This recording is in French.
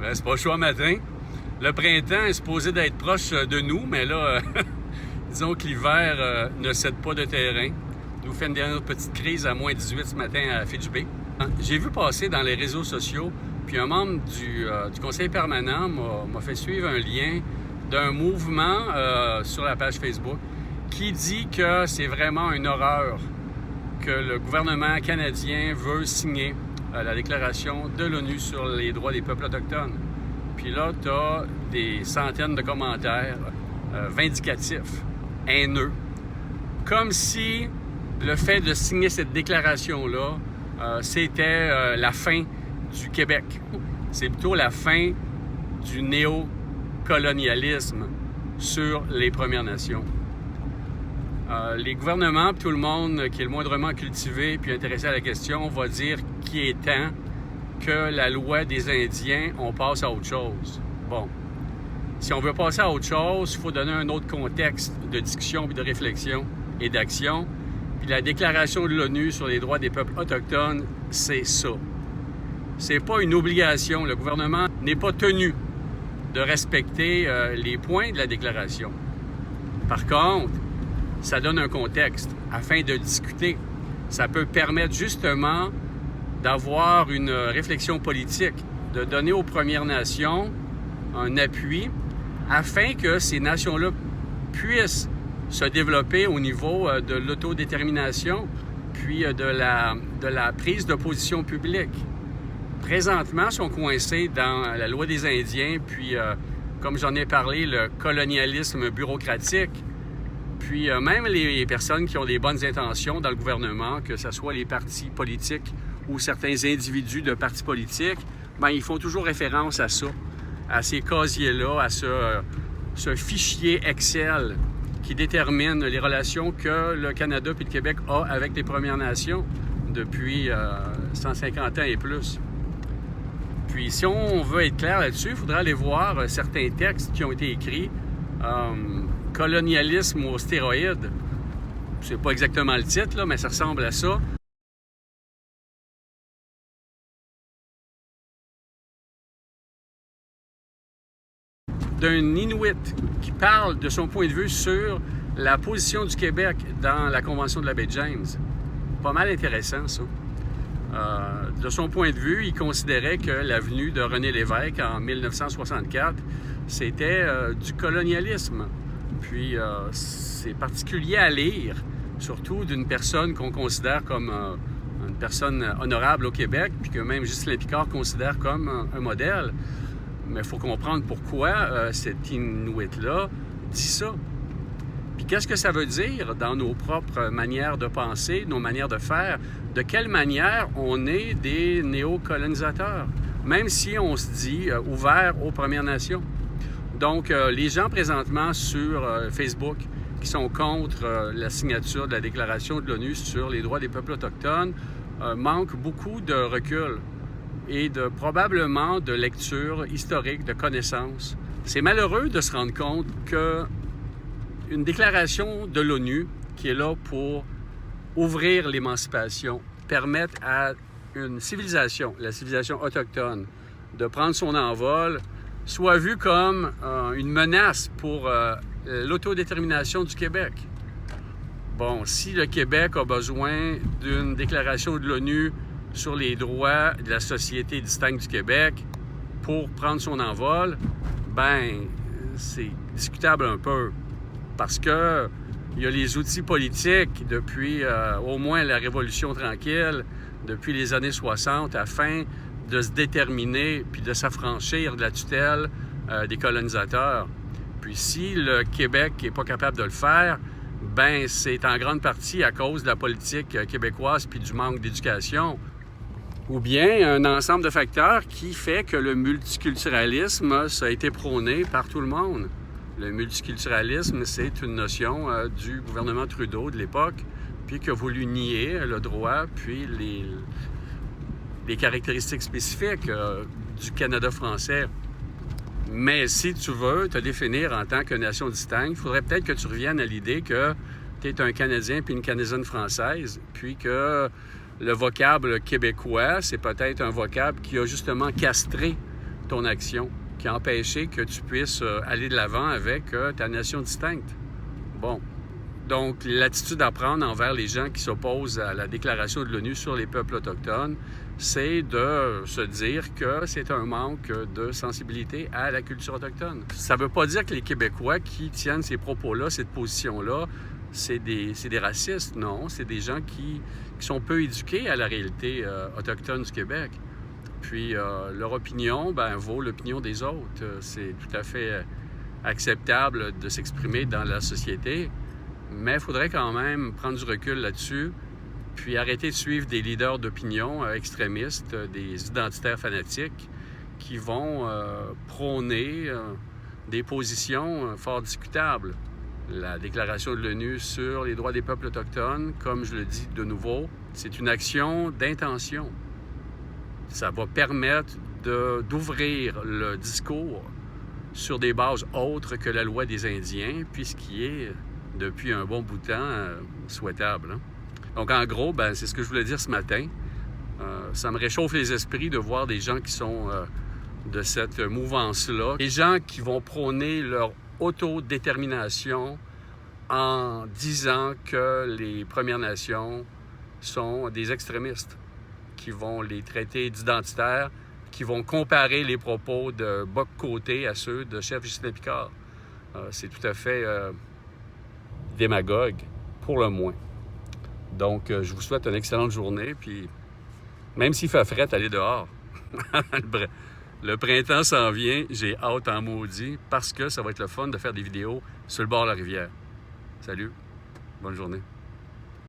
Ben, c'est pas chaud matin. Le printemps est supposé d'être proche de nous, mais là, disons que l'hiver ne cède pas de terrain. Nous fait une dernière petite crise à moins 18 ce matin à Fitch Bay. J'ai vu passer dans les réseaux sociaux, puis un membre du conseil permanent m'a fait suivre un lien d'un mouvement sur la page Facebook qui dit que c'est vraiment une horreur que le gouvernement canadien veut signer la déclaration de l'ONU sur les droits des peuples autochtones. Puis là, tu as des centaines de commentaires vindicatifs, haineux, comme si le fait de signer cette déclaration-là, c'était la fin du Québec. C'est plutôt la fin du néocolonialisme sur les Premières Nations. Les gouvernements, tout le monde qui est le moindrement cultivé puis intéressé à la question, va dire qu'il est temps que la loi des Indiens, on passe à autre chose. Bon, si on veut passer à autre chose, il faut donner un autre contexte de discussion puis de réflexion et d'action. Puis la déclaration de l'ONU sur les droits des peuples autochtones, c'est ça. C'est pas une obligation. Le gouvernement n'est pas tenu de respecter les points de la déclaration. Par contre, ça donne un contexte afin de discuter. Ça peut permettre justement d'avoir une réflexion politique, de donner aux Premières Nations un appui afin que ces nations-là puissent se développer au niveau de l'autodétermination puis de la prise de position publique. Présentement, ils sont coincés dans la loi des Indiens, puis, comme j'en ai parlé, le colonialisme bureaucratique. Puis même les personnes qui ont des bonnes intentions dans le gouvernement, que ce soit les partis politiques ou certains individus de partis politiques, bien, ils font toujours référence à ça, à ces casiers-là, à ce fichier Excel qui détermine les relations que le Canada puis le Québec a avec les Premières Nations depuis 150 ans et plus. Puis si on veut être clair là-dessus, il faudrait aller voir certains textes qui ont été écrits. Colonialisme aux stéroïdes, c'est pas exactement le titre, là, mais ça ressemble à ça. D'un Inuit qui parle de son point de vue sur la position du Québec dans la Convention de la baie James. Pas mal intéressant, ça. De son point de vue, il considérait que l'avenue de René Lévesque en 1964, c'était du colonialisme. Puis c'est particulier à lire, surtout d'une personne qu'on considère comme une personne honorable au Québec, puis que même Ghislain Picard considère comme un modèle. Mais il faut comprendre pourquoi cet Inuit-là dit ça. Puis qu'est-ce que ça veut dire dans nos propres manières de penser, nos manières de faire? De quelle manière on est des néocolonisateurs, même si on se dit ouvert aux Premières Nations? Donc, les gens présentement sur Facebook qui sont contre la signature de la déclaration de l'ONU sur les droits des peuples autochtones manquent beaucoup de recul et probablement de lecture historique, de connaissances. C'est malheureux de se rendre compte qu'une déclaration de l'ONU qui est là pour ouvrir l'émancipation, permettre à une civilisation, la civilisation autochtone, de prendre son envol, soit vue comme une menace pour l'autodétermination du Québec. Bon, si le Québec a besoin d'une déclaration de l'ONU sur les droits de la société distincte du Québec pour prendre son envol, ben c'est discutable un peu. Parce que il y a les outils politiques depuis au moins la Révolution tranquille, depuis les années 60, afin de se déterminer puis de s'affranchir de la tutelle des colonisateurs. Puis si le Québec n'est pas capable de le faire, ben c'est en grande partie à cause de la politique québécoise puis du manque d'éducation. Ou bien un ensemble de facteurs qui fait que le multiculturalisme, ça a été prôné par tout le monde. Le multiculturalisme, c'est une notion du gouvernement Trudeau de l'époque, puis qui a voulu nier le droit, puis les caractéristiques spécifiques du Canada français. Mais si tu veux te définir en tant que nation distincte, il faudrait peut-être que tu reviennes à l'idée que tu es un Canadien puis une Canadienne française, puis que le vocable québécois, c'est peut-être un vocable qui a justement castré ton action qui a empêché que tu puisses aller de l'avant avec ta nation distincte. Bon. Donc, l'attitude à prendre envers les gens qui s'opposent à la déclaration de l'ONU sur les peuples autochtones, c'est de se dire que c'est un manque de sensibilité à la culture autochtone. Ça ne veut pas dire que les Québécois qui tiennent ces propos-là, cette position-là, c'est des racistes. Non, c'est des gens qui sont peu éduqués à la réalité autochtone du Québec. Puis, leur opinion vaut l'opinion des autres. C'est tout à fait acceptable de s'exprimer dans la société. Mais il faudrait quand même prendre du recul là-dessus, puis arrêter de suivre des leaders d'opinion extrémistes, des identitaires fanatiques qui vont prôner des positions fort discutables. La déclaration de l'ONU sur les droits des peuples autochtones, comme je le dis de nouveau, c'est une action d'intention. Ça va permettre d'ouvrir le discours sur des bases autres que la loi des Indiens, puis ce qui est depuis un bon bout de temps souhaitable. Hein? Donc, en gros, c'est ce que je voulais dire ce matin. Ça me réchauffe les esprits de voir des gens qui sont de cette mouvance-là. Des gens qui vont prôner leur autodétermination en disant que les Premières Nations sont des extrémistes, qui vont les traiter d'identitaires, qui vont comparer les propos de Bock-Côté à ceux de chef Justin Picard. C'est tout à fait démagogue, pour le moins. Donc, je vous souhaite une excellente journée, puis même s'il fait fret, allez dehors. Le printemps s'en vient, j'ai hâte en maudit, parce que ça va être le fun de faire des vidéos sur le bord de la rivière. Salut, bonne journée.